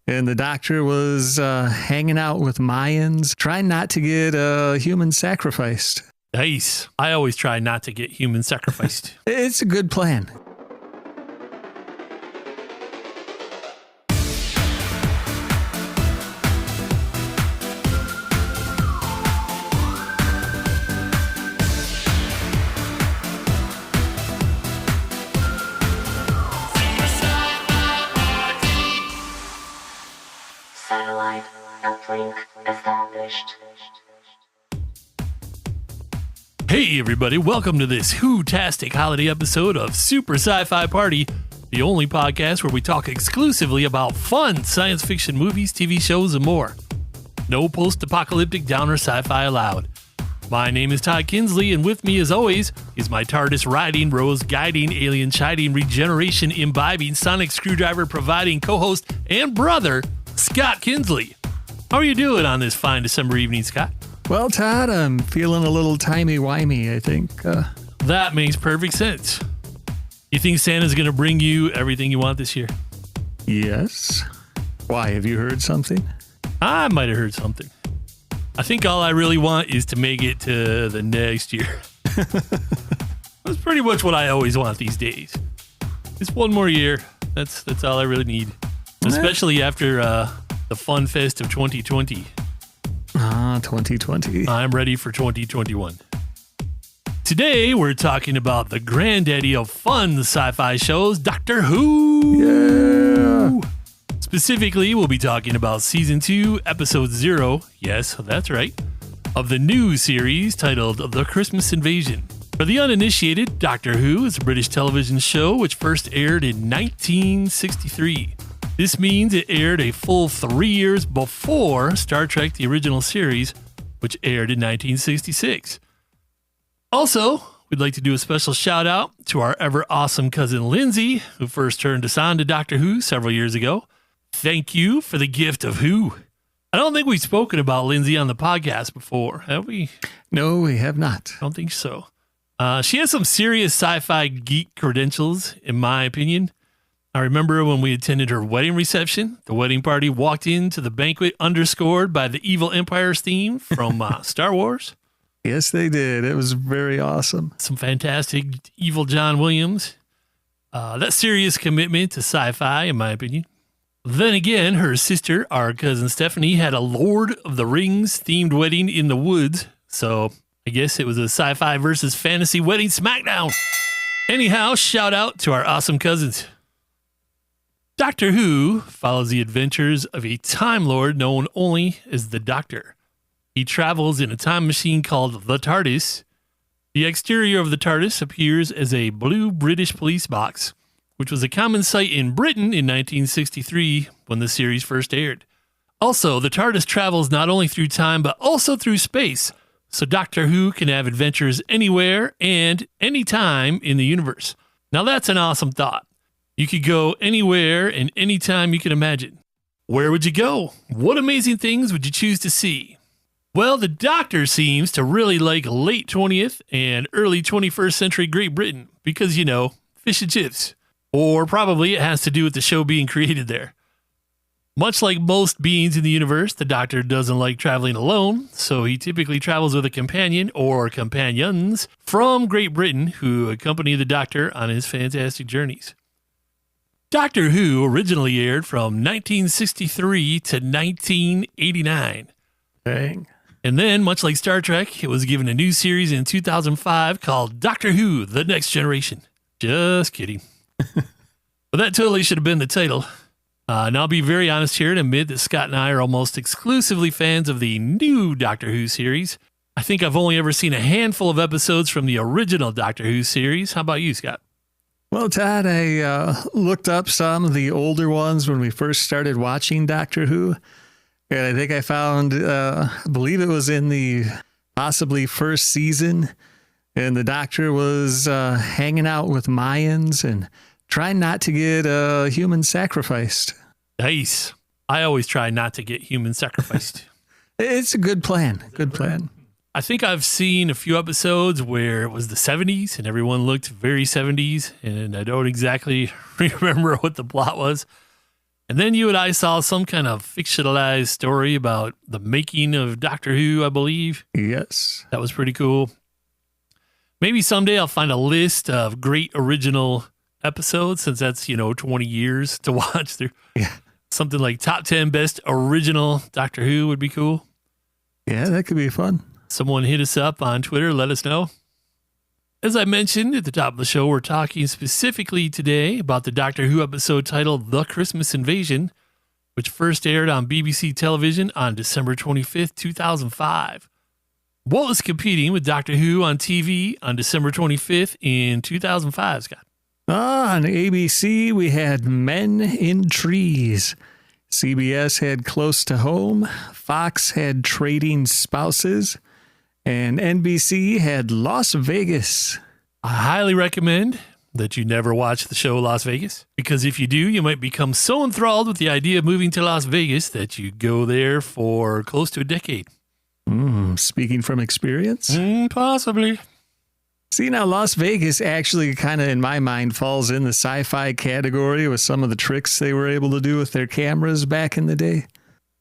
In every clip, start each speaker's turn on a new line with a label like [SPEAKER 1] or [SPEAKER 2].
[SPEAKER 1] And the doctor was hanging out with Mayans, trying not to get human sacrificed.
[SPEAKER 2] Nice. I always try not to get human sacrificed.
[SPEAKER 1] It's a good plan.
[SPEAKER 3] Satellite uplink established.
[SPEAKER 2] Hey everybody, welcome to this Who-tastic holiday episode of Super Sci-Fi Party, the only podcast where we talk exclusively about fun science fiction movies, TV shows, and more. No post-apocalyptic downer sci-fi allowed. My name is Todd Kinsley, and with me as always is my TARDIS riding, Rose guiding, alien chiding, regeneration imbibing, sonic screwdriver providing co-host and brother, Scott Kinsley. How are you doing on this fine December evening, Scott?
[SPEAKER 1] Well, Todd, I'm feeling a little timey-wimey, I think.
[SPEAKER 2] That makes perfect sense. You think Santa's going to bring you everything you want this year?
[SPEAKER 1] Yes. Why, have you heard something?
[SPEAKER 2] I might have heard something. I think all I really want is to make it to the next year. That's pretty much what I always want these days. Just one more year. That's all I really need. Especially after the fun fest of 2020.
[SPEAKER 1] 2020.
[SPEAKER 2] I'm ready for 2021. Today, we're talking about the granddaddy of fun sci-fi shows, Doctor Who.
[SPEAKER 1] Yeah.
[SPEAKER 2] Specifically, we'll be talking about Season 2, Episode 0, yes, that's right, of the new series titled The Christmas Invasion. For the uninitiated, Doctor Who is a British television show which first aired in 1963. This means it aired a full 3 years before Star Trek The Original Series, which aired in 1966. Also, we'd like to do a special shout out to our ever awesome cousin Lindsay, who first turned us on to Doctor Who several years ago. Thank you for the gift of Who. I don't think we've spoken about Lindsay on the podcast before, have we?
[SPEAKER 1] No, we have not.
[SPEAKER 2] I don't think so. She has some serious sci-fi geek credentials, in my opinion. I remember when we attended her wedding reception, the wedding party walked into the banquet underscored by the Evil Empire's theme from Star Wars.
[SPEAKER 1] Yes, they did. It was very awesome.
[SPEAKER 2] Some fantastic evil John Williams. That serious commitment to sci-fi, in my opinion. Then again, her sister, our cousin Stephanie, had a Lord of the Rings themed wedding in the woods. So I guess it was a sci-fi versus fantasy wedding smackdown. Anyhow, shout out to our awesome cousins. Doctor Who follows the adventures of a Time Lord known only as the Doctor. He travels in a time machine called the TARDIS. The exterior of the TARDIS appears as a blue British police box, which was a common sight in Britain in 1963 when the series first aired. Also, the TARDIS travels not only through time but also through space, so Doctor Who can have adventures anywhere and anytime in the universe. Now that's an awesome thought. You could go anywhere and anytime you can imagine. Where would you go? What amazing things would you choose to see? Well, the Doctor seems to really like late 20th and early 21st century Great Britain because, fish and chips. Or probably it has to do with the show being created there. Much like most beings in the universe, the Doctor doesn't like traveling alone, so he typically travels with a companion or companions from Great Britain who accompany the Doctor on his fantastic journeys. Doctor Who originally aired from 1963 to 1989.
[SPEAKER 1] Dang.
[SPEAKER 2] And then, much like Star Trek, it was given a new series in 2005 called Doctor Who: The Next Generation. Just kidding. But that totally should have been the title. And I'll be very honest here and admit that Scott and I are almost exclusively fans of the new Doctor Who series. I think I've only ever seen a handful of episodes from the original Doctor Who series. How about you, Scott?
[SPEAKER 1] Well, Todd, I looked up some of the older ones when we first started watching Doctor Who. And I think I found, I believe it was in the possibly first season. And the Doctor was hanging out with Mayans and trying not to get human sacrificed.
[SPEAKER 2] Nice. I always try not to get human sacrificed.
[SPEAKER 1] It's a good plan. Good plan.
[SPEAKER 2] I think I've seen a few episodes where it was the 70s and everyone looked very 70s, and I don't exactly remember what the plot was. And then you and I saw some kind of fictionalized story about the making of Doctor Who, I believe.
[SPEAKER 1] Yes.
[SPEAKER 2] That was pretty cool. Maybe someday I'll find a list of great original episodes, since that's, 20 years to watch through.
[SPEAKER 1] Yeah.
[SPEAKER 2] Something like top 10 best original Doctor Who would be cool.
[SPEAKER 1] Yeah, that could be fun.
[SPEAKER 2] Someone hit us up on Twitter, let us know. As I mentioned at the top of the show, we're talking specifically today about the Doctor Who episode titled The Christmas Invasion, which first aired on BBC television on December 25th, 2005. What was competing with Doctor Who on TV on December 25th in 2005, Scott?
[SPEAKER 1] On ABC, we had Men in Trees. CBS had Close to Home. Fox had Trading Spouses. And NBC had Las Vegas.
[SPEAKER 2] I highly recommend that you never watch the show Las Vegas, because if you do, you might become so enthralled with the idea of moving to Las Vegas that you go there for close to a decade.
[SPEAKER 1] Speaking from experience?
[SPEAKER 2] Possibly.
[SPEAKER 1] See, now Las Vegas actually kind of, in my mind, falls in the sci-fi category with some of the tricks they were able to do with their cameras back in the day.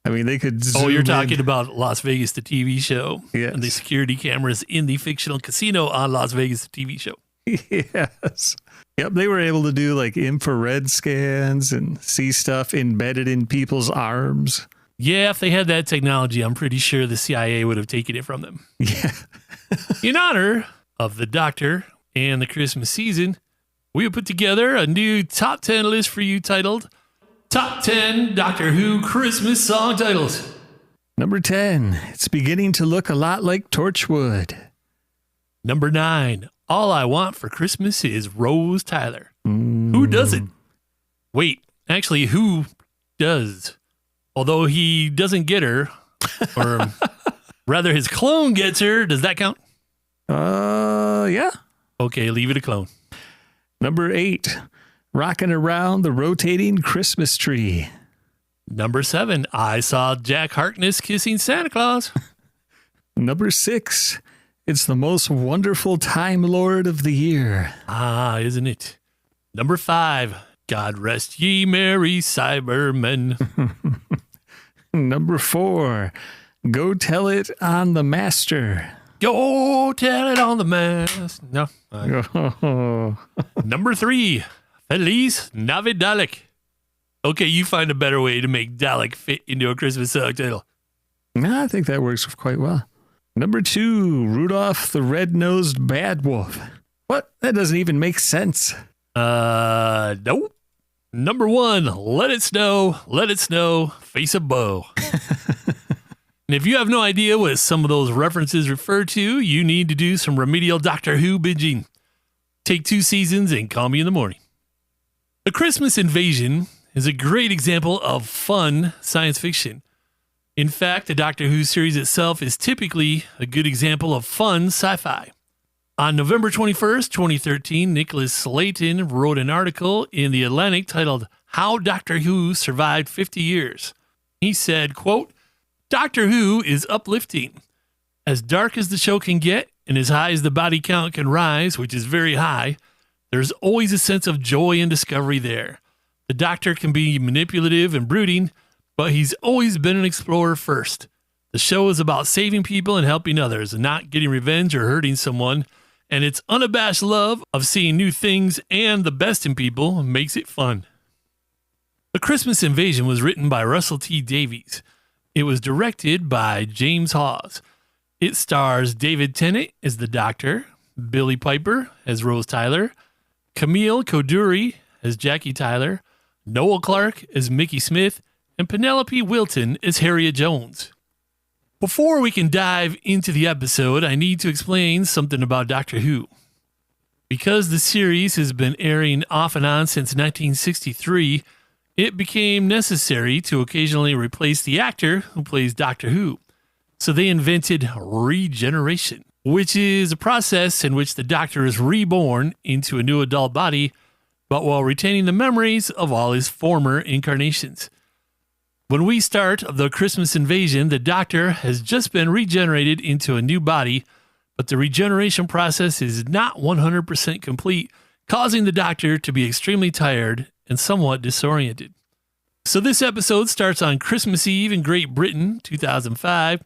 [SPEAKER 1] I mean, they could zoom
[SPEAKER 2] you're
[SPEAKER 1] in.
[SPEAKER 2] talking about Las Vegas, the TV show.
[SPEAKER 1] Yes.
[SPEAKER 2] And the security cameras in the fictional casino on Las Vegas, the TV show.
[SPEAKER 1] Yes. Yep, they were able to do like infrared scans and see stuff embedded in people's arms.
[SPEAKER 2] Yeah, if they had that technology, I'm pretty sure the CIA would have taken it from them.
[SPEAKER 1] Yeah.
[SPEAKER 2] In honor of the Doctor and the Christmas season, we have put together a new top 10 list for you titled Top 10 Doctor Who Christmas Song Titles.
[SPEAKER 1] Number 10, it's beginning to look a lot like Torchwood.
[SPEAKER 2] Number 9, All I Want for Christmas is Rose Tyler. Who doesn't? Wait, actually, who does? Although he doesn't get her, or rather his clone gets her. Does that count?
[SPEAKER 1] Yeah.
[SPEAKER 2] Okay, leave it a clone.
[SPEAKER 1] Number 8, Rocking Around the Rotating Christmas Tree.
[SPEAKER 2] Number 7, I Saw Jack Harkness Kissing Santa Claus.
[SPEAKER 1] Number 6, it's the most wonderful Time Lord of the year.
[SPEAKER 2] Ah, isn't it? Number 5, God Rest Ye Merry Cybermen.
[SPEAKER 1] Number 4, Go Tell It on the Master.
[SPEAKER 2] Go tell it on the mast. No. Number 3, Feliz Navidad. Okay, you find a better way to make Dalek fit into a Christmas song title.
[SPEAKER 1] No, I think that works quite well. Number 2, Rudolph the Red-Nosed Bad Wolf. What? That doesn't even make sense.
[SPEAKER 2] Nope. Number 1, Let It Snow, Face a Bow. And if you have no idea what some of those references refer to, you need to do some remedial Doctor Who binging. Take 2 seasons and call me in the morning. The Christmas Invasion is a great example of fun science fiction. In fact, the Doctor Who series itself is typically a good example of fun sci-fi. On November 21st, 2013, Nicholas Slayton wrote an article in The Atlantic titled How Doctor Who Survived 50 Years. He said, quote, Doctor Who is uplifting. As dark as the show can get and as high as the body count can rise, which is very high, there's always a sense of joy and discovery there. The Doctor can be manipulative and brooding, but he's always been an explorer first. The show is about saving people and helping others and not getting revenge or hurting someone, and its unabashed love of seeing new things and the best in people makes it fun. The Christmas Invasion was written by Russell T. Davies. It was directed by James Hawes. It stars David Tennant as the Doctor, Billie Piper as Rose Tyler, Camille Coduri as Jackie Tyler, Noel Clarke as Mickey Smith, and Penelope Wilton as Harriet Jones. Before we can dive into the episode, I need to explain something about Doctor Who. Because the series has been airing off and on since 1963, it became necessary to occasionally replace the actor who plays Doctor Who. So they invented regeneration, which is a process in which the Doctor is reborn into a new adult body, but while retaining the memories of all his former incarnations. When we start the Christmas Invasion, the Doctor has just been regenerated into a new body, but the regeneration process is not 100% complete, causing the Doctor to be extremely tired and somewhat disoriented. So this episode starts on Christmas Eve in Great Britain, 2005,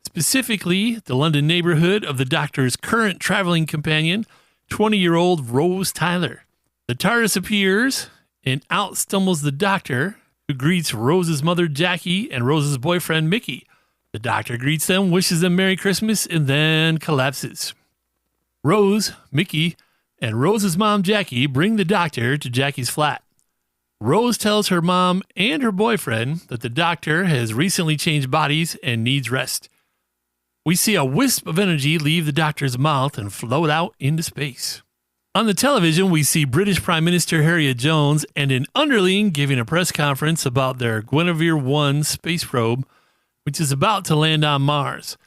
[SPEAKER 2] specifically the London neighborhood of the Doctor's current traveling companion, 20-year-old Rose Tyler. The TARDIS appears, and out stumbles the Doctor, who greets Rose's mother, Jackie, and Rose's boyfriend, Mickey. The Doctor greets them, wishes them Merry Christmas, and then collapses. Rose, Mickey, and Rose's mom, Jackie, bring the Doctor to Jackie's flat. Rose tells her mom and her boyfriend that the Doctor has recently changed bodies and needs rest. We see a wisp of energy leave the Doctor's mouth and float out into space. On the television, we see British Prime Minister Harriet Jones and an underling giving a press conference about their Guinevere 1 space probe, which is about to land on Mars.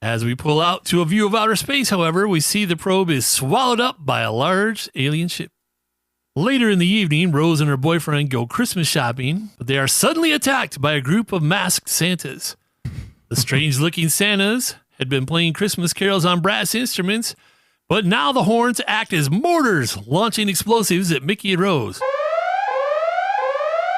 [SPEAKER 2] As we pull out to a view of outer space, however, we see the probe is swallowed up by a large alien ship. Later in the evening, Rose and her boyfriend go Christmas shopping, but they are suddenly attacked by a group of masked Santas. The strange-looking Santas had been playing Christmas carols on brass instruments, but now the horns act as mortars, launching explosives at Mickey and Rose.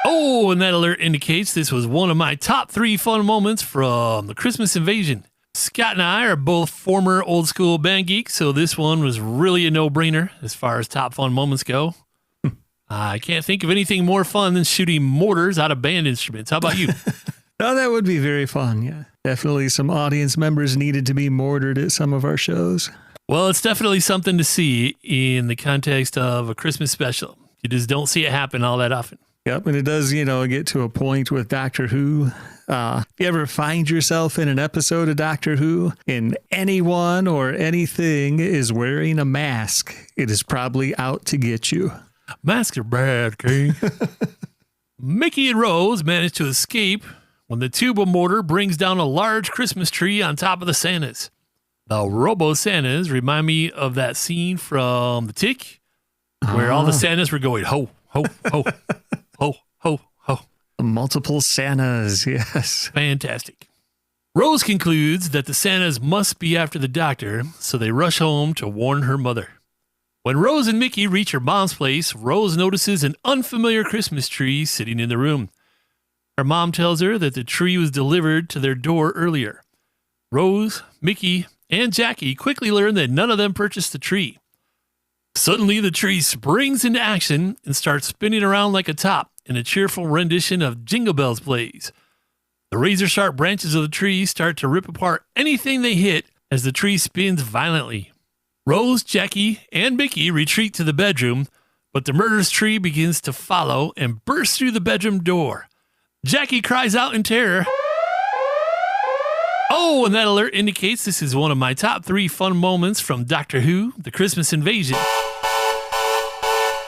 [SPEAKER 2] Oh, and that alert indicates this was one of my top 3 fun moments from the Christmas invasion. Scott and I are both former old-school band geeks, so this one was really a no-brainer as far as top fun moments go. I can't think of anything more fun than shooting mortars out of band instruments. How about you?
[SPEAKER 1] Oh, that would be very fun, yeah. Definitely some audience members needed to be mortared at some of our shows.
[SPEAKER 2] Well, it's definitely something to see in the context of a Christmas special. You just don't see it happen all that often.
[SPEAKER 1] Yep, and it does, get to a point with Doctor Who. If you ever find yourself in an episode of Doctor Who and anyone or anything is wearing a mask, it is probably out to get you.
[SPEAKER 2] Masks are bad, King. Mickey and Rose manage to escape when the tube of mortar brings down a large Christmas tree on top of the Santas. The Robo-Santas remind me of that scene from The Tick, where all the Santas were going, ho, ho, ho, ho, ho, ho.
[SPEAKER 1] Multiple Santas, yes.
[SPEAKER 2] Fantastic. Rose concludes that the Santas must be after the Doctor, so they rush home to warn her mother. When Rose and Mickey reach her mom's place, Rose notices an unfamiliar Christmas tree sitting in the room. Her mom tells her that the tree was delivered to their door earlier. Rose, Mickey, and Jackie quickly learn that none of them purchased the tree. Suddenly, the tree springs into action and starts spinning around like a top, and a cheerful rendition of Jingle Bells plays. The razor-sharp branches of the tree start to rip apart anything they hit as the tree spins violently. Rose, Jackie, and Mickey retreat to the bedroom, but the murderous tree begins to follow and bursts through the bedroom door. Jackie cries out in terror. Oh, and that alert indicates this is one of my top 3 fun moments from Doctor Who, The Christmas Invasion.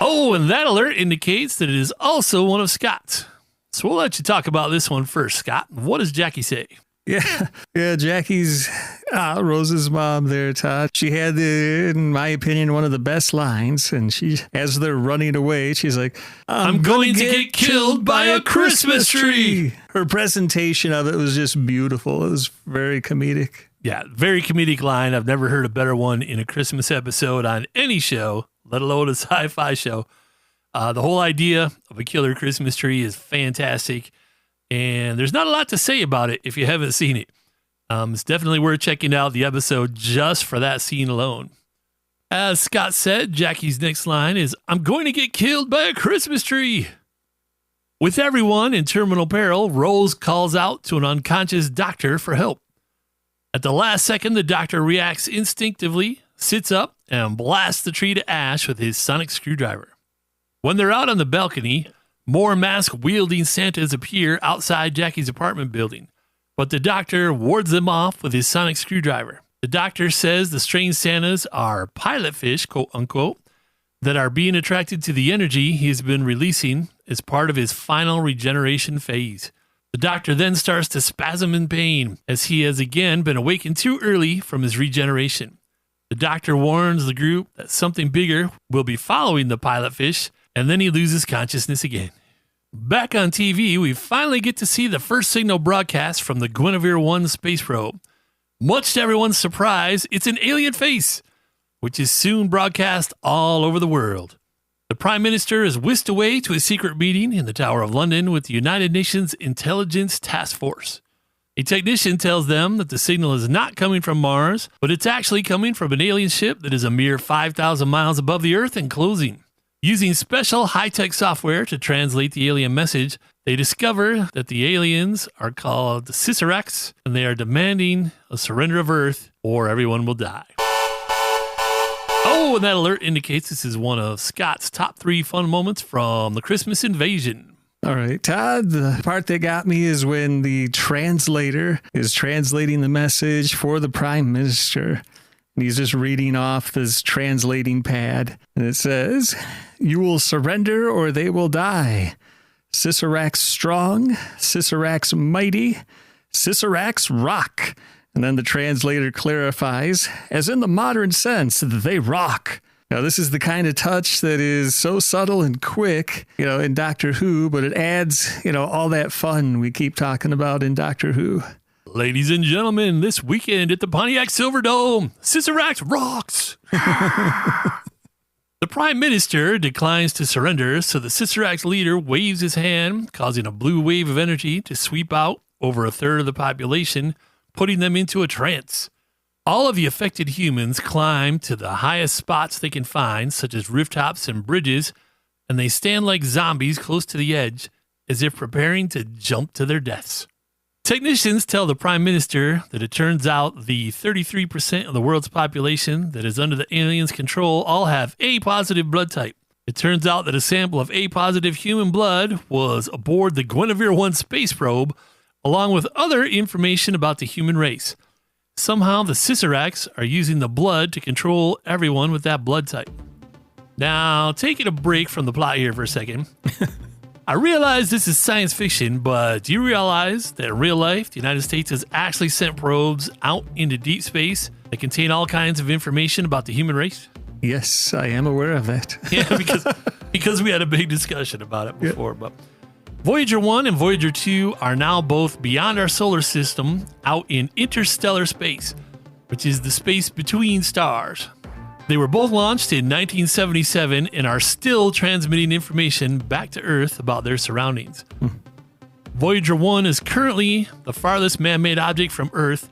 [SPEAKER 2] Oh, and that alert indicates that it is also one of Scott's. So we'll let you talk about this one first, Scott. What does Jackie say?
[SPEAKER 1] Yeah, Jackie's Rose's mom there, Todd. She had, in my opinion, one of the best lines. And she, as they're running away, she's like, I'm going to get killed by a Christmas tree. Her presentation of it was just beautiful. It was very comedic.
[SPEAKER 2] Yeah, very comedic line. I've never heard a better one in a Christmas episode on any show, let alone a sci-fi show. The whole idea of a killer Christmas tree is fantastic. And there's not a lot to say about it if you haven't seen it. It's definitely worth checking out the episode just for that scene alone. As Scott said, Jackie's next line is, I'm going to get killed by a Christmas tree. With everyone in terminal peril, Rose calls out to an unconscious Doctor for help. At the last second, the Doctor reacts instinctively, sits up, and blasts the tree to ash with his sonic screwdriver. When they're out on the balcony, more mask-wielding Santas appear outside Jackie's apartment building, but the Doctor wards them off with his sonic screwdriver. The Doctor says the strange Santas are pilot fish, quote-unquote, that are being attracted to the energy he's been releasing as part of his final regeneration phase. The Doctor then starts to spasm in pain as he has again been awakened too early from his regeneration. The Doctor warns the group that something bigger will be following the pilot fish, and then he loses consciousness again. Back on TV, we finally get to see the first signal broadcast from the Guinevere 1 space probe. Much to everyone's surprise, it's an alien face, which is soon broadcast all over the world. The Prime Minister is whisked away to a secret meeting in the Tower of London with the United Nations Intelligence Task Force. A technician tells them that the signal is not coming from Mars, but it's actually coming from an alien ship that is a mere 5,000 miles above the Earth and closing. Using special high-tech software to translate the alien message, they discover that the aliens are called Scissorax, and they are demanding a surrender of Earth or everyone will die. Oh, and that alert indicates this is one of Scott's top 3 fun moments from the Christmas Invasion.
[SPEAKER 1] All right, Todd, the part that got me is when the translator is translating the message for the Prime Minister. And he's just reading off this translating pad. And it says, "You will surrender or they will die. Scissorax strong, Scissorax mighty, Scissorax rock." And then the translator clarifies, as in the modern sense, that they rock. Now, this is the kind of touch that is so subtle and quick, in Doctor Who, but it adds, all that fun we keep talking about in Doctor Who.
[SPEAKER 2] Ladies and gentlemen, this weekend at the Pontiac Silverdome, Scissorax rocks. The Prime Minister declines to surrender, so the Scissorax leader waves his hand, causing a blue wave of energy to sweep out over a third of the population, putting them into a trance. All of the affected humans climb to the highest spots they can find, such as rooftops and bridges, and they stand like zombies close to the edge, as if preparing to jump to their deaths. Technicians tell the Prime Minister that it turns out the 33% of the world's population that is under the aliens' control all have A-positive blood type. It turns out that a sample of A-positive human blood was aboard the Guinevere 1 space probe, along with other information about the human race. Somehow the Scissorax are using the blood to control everyone with that blood type. Now, taking a break from the plot here for a second, I realize this is science fiction, but do you realize that in real life, the United States has actually sent probes out into deep space that contain all kinds of information about the human race?
[SPEAKER 1] Yes, I am aware of that.
[SPEAKER 2] Yeah, because we had a big discussion about it before, but Voyager 1 and Voyager 2 are now both beyond our solar system, out in interstellar space, which is the space between stars. They were both launched in 1977 and are still transmitting information back to Earth about their surroundings. Voyager 1 is currently the farthest man-made object from Earth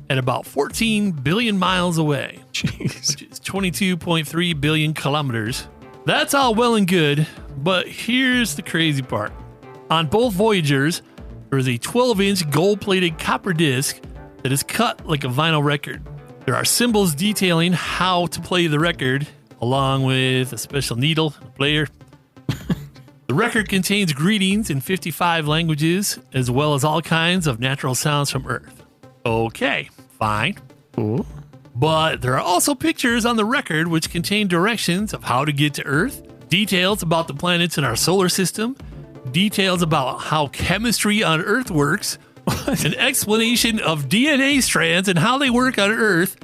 [SPEAKER 2] at about 14 billion miles away,
[SPEAKER 1] Jeez.
[SPEAKER 2] which is 22.3 billion kilometers. That's all well and good, but here's the crazy part. On both Voyagers, there is a 12-inch gold-plated copper disc that is cut like a vinyl record. There are symbols detailing how to play the record, along with a special needle and a player. The record contains greetings in 55 languages, as well as all kinds of natural sounds from Earth. Okay, fine.
[SPEAKER 1] Cool.
[SPEAKER 2] But there are also pictures on the record which contain directions of how to get to Earth, details about the planets in our solar system, details about how chemistry on Earth works, an explanation of DNA strands and how they work on Earth,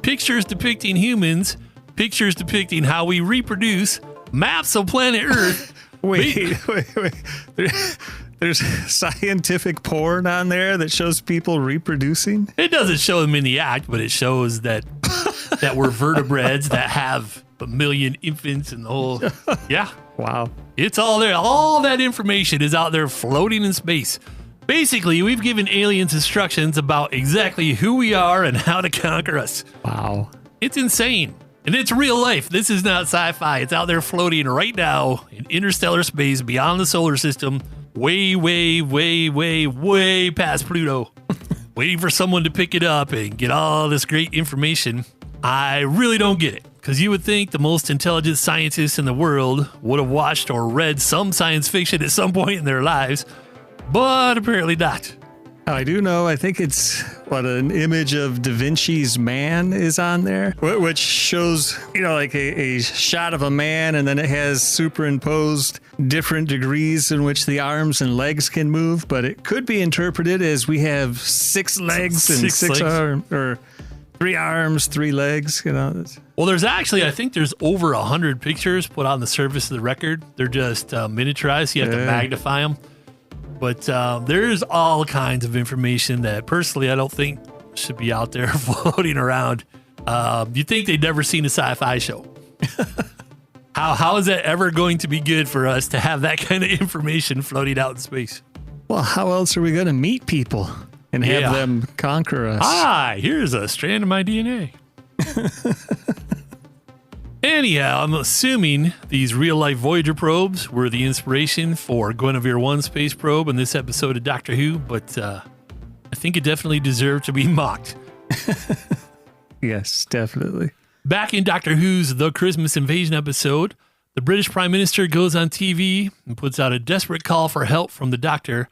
[SPEAKER 2] pictures depicting humans, pictures depicting how we reproduce, maps of planet Earth.
[SPEAKER 1] Wait. There's scientific porn on there that shows people reproducing?
[SPEAKER 2] It doesn't show them in the act, but it shows that we're vertebrates that have a million infants and the whole... Yeah.
[SPEAKER 1] Wow.
[SPEAKER 2] It's all there. All that information is out there floating in space. Basically, we've given aliens instructions about exactly who we are and how to conquer us.
[SPEAKER 1] Wow.
[SPEAKER 2] It's insane. And it's real life. This is not sci-fi. It's out there floating right now in interstellar space beyond the solar system, way past Pluto, waiting for someone to pick it up and get all this great information. I really don't get it, because you would think the most intelligent scientists in the world would have watched or read some science fiction at some point in their lives, but apparently not.
[SPEAKER 1] I do know, I think it's, an image of Da Vinci's Man is on there, which shows, like a shot of a man, and then it has superimposed different degrees in which the arms and legs can move, but it could be interpreted as we have 6 legs and 6 arms, or 3 arms, 3 legs,
[SPEAKER 2] Well, there's actually, I think there's over 100 pictures put on the surface of the record. They're just miniaturized, so you have to magnify them. But there's all kinds of information that personally I don't think should be out there floating around. You'd think they'd never seen a sci-fi show. How is that ever going to be good for us to have that kind of information floating out in space?
[SPEAKER 1] Well, how else are we going to meet people and have them conquer us?
[SPEAKER 2] Here's a strand of my DNA. Anyhow, I'm assuming these real-life Voyager probes were the inspiration for Guinevere 1 space probe in this episode of Doctor Who, but I think it definitely deserved to be mocked.
[SPEAKER 1] Yes, definitely.
[SPEAKER 2] Back in Doctor Who's The Christmas Invasion episode, the British Prime Minister goes on TV and puts out a desperate call for help from the Doctor,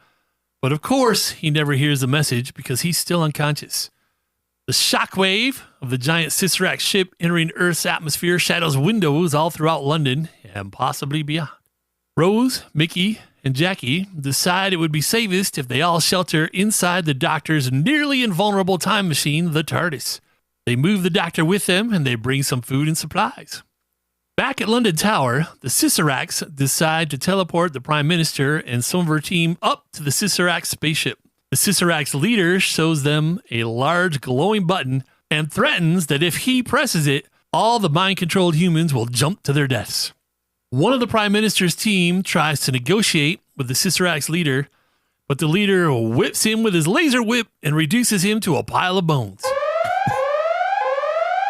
[SPEAKER 2] but of course, he never hears the message because he's still unconscious. The shockwave of the giant Scissorax ship entering Earth's atmosphere shadows windows all throughout London and possibly beyond. Rose, Mickey, and Jackie decide it would be safest if they all shelter inside the Doctor's nearly invulnerable time machine, the TARDIS. They move the Doctor with them and they bring some food and supplies. Back at London Tower, the Scissorax decide to teleport the Prime Minister and some of her team up to the Scissorax spaceship. The Scissorax leader shows them a large glowing button and threatens that if he presses it, all the mind-controlled humans will jump to their deaths. One of the Prime Minister's team tries to negotiate with the Scissorax leader, but the leader whips him with his laser whip and reduces him to a pile of bones.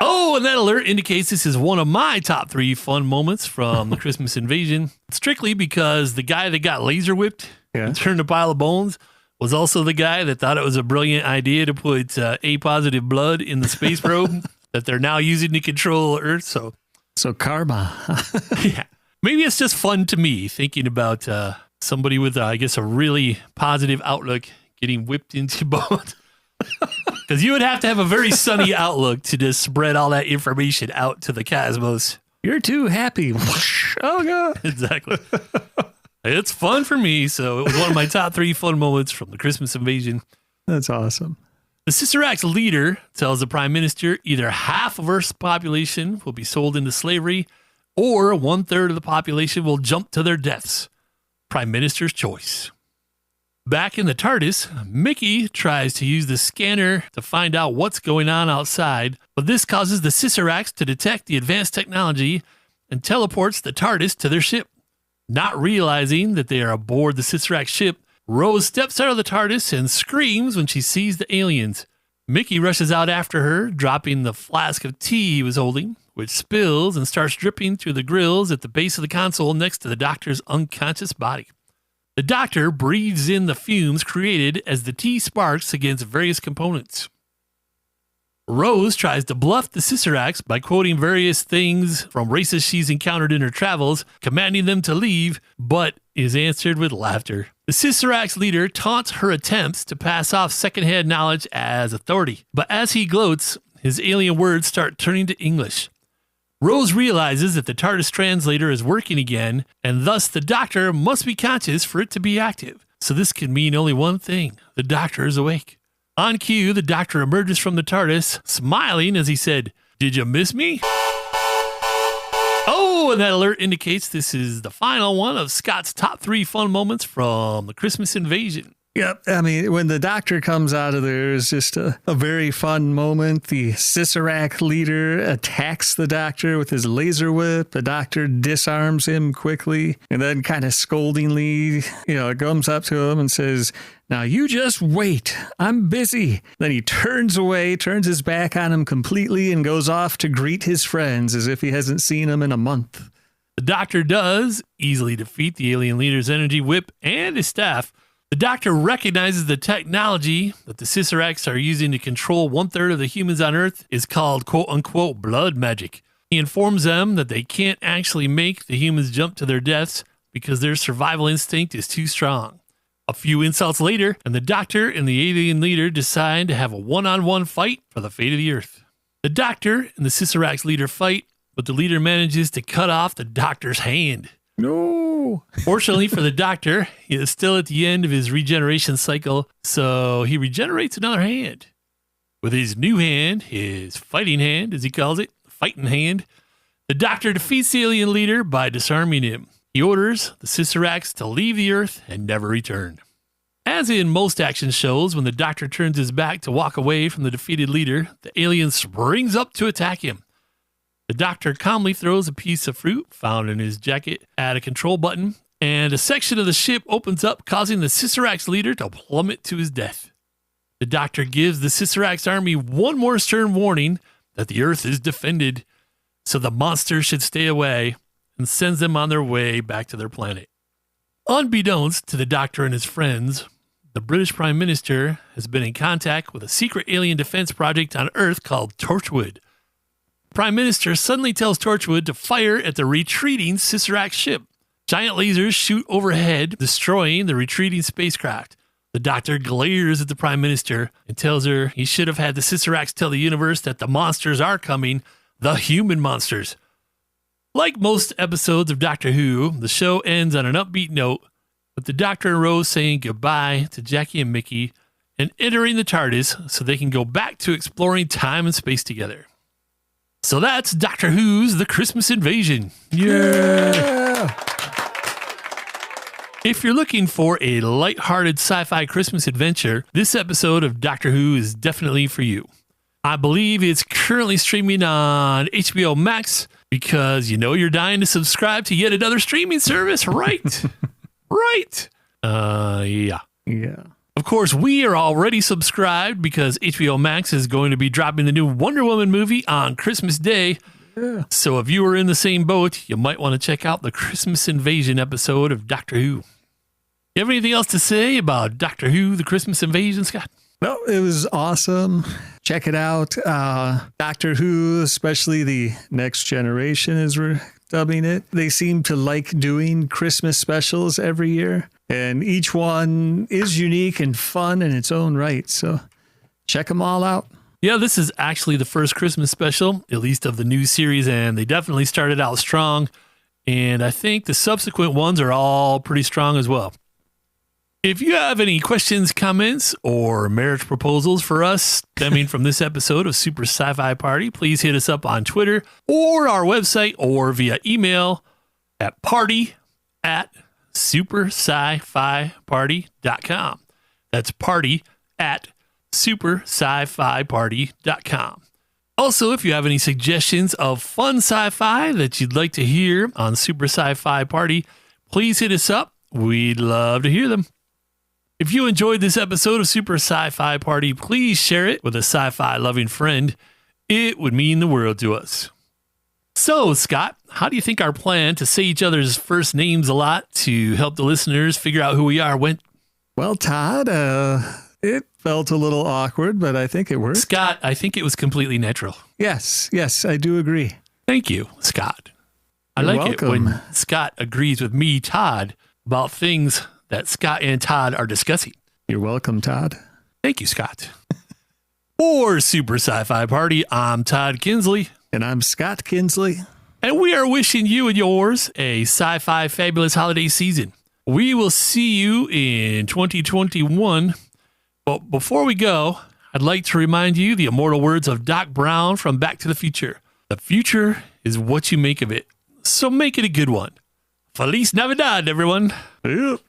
[SPEAKER 2] Oh, and that alert indicates this is one of my top 3 fun moments from the Christmas Invasion, strictly because the guy that got laser whipped and turned a pile of bones was also the guy that thought it was a brilliant idea to put A-positive blood in the space probe that they're now using to control Earth.
[SPEAKER 1] So karma.
[SPEAKER 2] Yeah. Maybe it's just fun to me thinking about somebody with, I guess, a really positive outlook getting whipped into bones. Because you would have to have a very sunny outlook to just spread all that information out to the cosmos.
[SPEAKER 1] You're too happy. Oh, God.
[SPEAKER 2] Exactly. It's fun for me, so it was one of my top 3 fun moments from the Christmas Invasion.
[SPEAKER 1] That's awesome.
[SPEAKER 2] The Scissorax leader tells the Prime Minister either half of Earth's population will be sold into slavery or 1/3 of the population will jump to their deaths. Prime Minister's choice. Back in the TARDIS, Mickey tries to use the scanner to find out what's going on outside, but this causes the Scissorax to detect the advanced technology and teleports the TARDIS to their ship. Not realizing that they are aboard the Scissorax ship, Rose steps out of the TARDIS and screams when she sees the aliens. Mickey rushes out after her, dropping the flask of tea he was holding, which spills and starts dripping through the grills at the base of the console next to the Doctor's unconscious body. The Doctor breathes in the fumes created as the tea sparks against various components. Rose tries to bluff the Scissorax by quoting various things from races she's encountered in her travels, commanding them to leave, but is answered with laughter. The Scissorax leader taunts her attempts to pass off secondhand knowledge as authority, but as he gloats, his alien words start turning to English. Rose realizes that the TARDIS translator is working again, and thus the Doctor must be conscious for it to be active. So this can mean only one thing: the Doctor is awake. On cue, the Doctor emerges from the TARDIS, smiling as he said, "Did you miss me?" Oh, and that alert indicates this is the final one of Scott's top 3 fun moments from the Christmas Invasion.
[SPEAKER 1] Yep. I mean, when the Doctor comes out of there, it's just a very fun moment. The Scissorax leader attacks the Doctor with his laser whip. The Doctor disarms him quickly and then kind of scoldingly, comes up to him and says, "Now you just wait. I'm busy." Then he turns away, turns his back on him completely, and goes off to greet his friends as if he hasn't seen them in a month.
[SPEAKER 2] The Doctor does easily defeat the alien leader's energy whip and his staff. The Doctor recognizes the technology that the Scissorax are using to control 1/3 of the humans on Earth is called quote-unquote blood magic. He informs them that they can't actually make the humans jump to their deaths because their survival instinct is too strong. A few insults later, and the Doctor and the alien leader decide to have a one-on-one fight for the fate of the Earth. The Doctor and the Scissorax leader fight, but the leader manages to cut off the Doctor's hand.
[SPEAKER 1] No.
[SPEAKER 2] Fortunately for the Doctor, he is still at the end of his regeneration cycle, so he regenerates another hand. With his new hand, his fighting hand, as he calls it, fighting hand, the Doctor defeats the alien leader by disarming him. He orders the Scissorax to leave the Earth and never return. As in most action shows, when the Doctor turns his back to walk away from the defeated leader, the alien springs up to attack him. The doctor calmly throws a piece of fruit found in his jacket at a control button, and a section of the ship opens up, causing the Scissorax leader to plummet to his death. The doctor gives the Scissorax army one more stern warning that the Earth is defended, so the monsters should stay away, and sends them on their way back to their planet. Unbeknownst to the doctor and his friends, the British Prime Minister has been in contact with a secret alien defense project on Earth called Torchwood. The Prime Minister suddenly tells Torchwood to fire at the retreating Scissorax ship. Giant lasers shoot overhead, destroying the retreating spacecraft. The doctor glares at the Prime Minister and tells her he should have had the Scissorax tell the universe that the monsters are coming, the human monsters. Like most episodes of Doctor Who, the show ends on an upbeat note, with the Doctor and Rose saying goodbye to Jackie and Mickey and entering the TARDIS so they can go back to exploring time and space together. So that's Doctor Who's The Christmas Invasion. Yeah! If you're looking for a lighthearted sci-fi Christmas adventure, this episode of Doctor Who is definitely for you. I believe it's currently streaming on HBO Max because you know you're dying to subscribe to yet another streaming service, right? Right. Yeah. Of course, we are already subscribed because HBO Max is going to be dropping the new Wonder Woman movie on Christmas Day. Yeah. So if you are in the same boat, you might want to check out the Christmas Invasion episode of Doctor Who. You have anything else to say about Doctor Who, the Christmas Invasion, Scott?
[SPEAKER 1] No, it was awesome. Check it out. Doctor Who, especially the Next Generation, as we're dubbing it. They seem to like doing Christmas specials every year, and each one is unique and fun in its own right. So check them all out.
[SPEAKER 2] Yeah, this is actually the first Christmas special, at least of the new series, and they definitely started out strong. And I think the subsequent ones are all pretty strong as well. If you have any questions, comments, or marriage proposals for us stemming from this episode of Super Sci-Fi Party, please hit us up on Twitter or our website or via email at party@superscifiparty.com. That's party@superscifiparty.com. Also, if you have any suggestions of fun sci-fi that you'd like to hear on Super Sci-Fi Party, please hit us up. We'd love to hear them. If you enjoyed this episode of Super Sci-Fi Party, please share it with a sci-fi loving friend. It would mean the world to us. So, Scott, how do you think our plan to say each other's first names a lot to help the listeners figure out who we are went?
[SPEAKER 1] Well, Todd, it felt a little awkward, but I think it worked.
[SPEAKER 2] Scott, I think it was completely natural.
[SPEAKER 1] Yes, I do agree.
[SPEAKER 2] Thank you, Scott.
[SPEAKER 1] You're
[SPEAKER 2] like
[SPEAKER 1] welcome.
[SPEAKER 2] it when Scott agrees with me, Todd, about things that Scott and Todd are discussing.
[SPEAKER 1] You're welcome, Todd.
[SPEAKER 2] Thank you, Scott. For Super Sci-Fi Party, I'm Todd Kinsley.
[SPEAKER 1] And I'm Scott Kinsley.
[SPEAKER 2] And we are wishing you and yours a sci-fi fabulous holiday season. We will see you in 2021. But before we go, I'd like to remind you the immortal words of Doc Brown from Back to the Future. The future is what you make of it. So make it a good one. Feliz Navidad, everyone.
[SPEAKER 1] Yep.